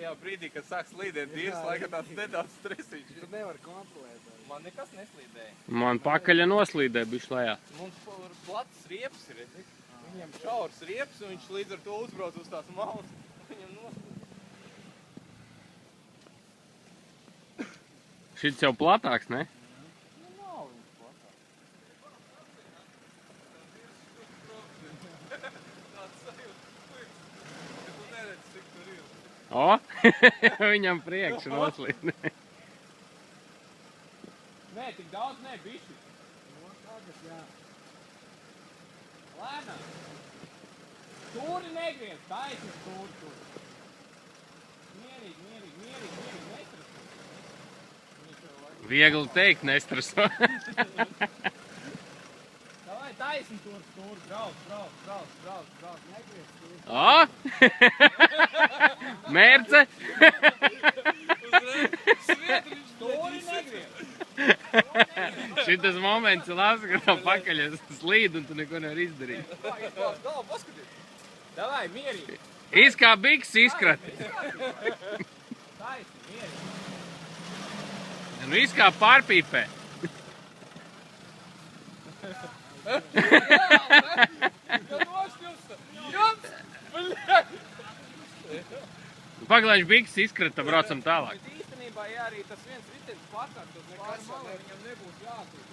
tajā brīdī, kad sāk slīdēt vīrs, laikam tāds nedaudz stresīgs. Tu nevari kontrolēt. Man nekas neslīdēja. Man pakaļa noslīdē bišķi lejā. Mums plats rieps ir, viņam šaurs rieps, un viņš līdz ar to uzbrauc uz tās malas, viņam noslīdē. Šits jau platāks, ne? Nu, nav viņš platāks. Tāds sajūta, tu neredz, cik tur ir. O, viņam priekš noslīdē. Nē, tik daudz nē, bišķi. No, tagad, jā. Lēnām. Stūri negriez, taisni stūri tur. Mierīgi, nestrasē. Viegli teikt, nestreso. Davai, taisni tur stūri, brauc, negriez stūri. O! Mērce! Stūri negriez. Šitas moments ir labs, ka tev pakaļ slīd un tu neko nevar izdarīt. Davai, mierīgi. Kā biks izkrati. Taisni, mierīgi. Nu kā pārpīpē. Paglaiž biks izkrata, braucam tālāk. Bet īstenībā, ja arī tas viens ritenis pakārtos, nekas viņam nebūs jākrīt.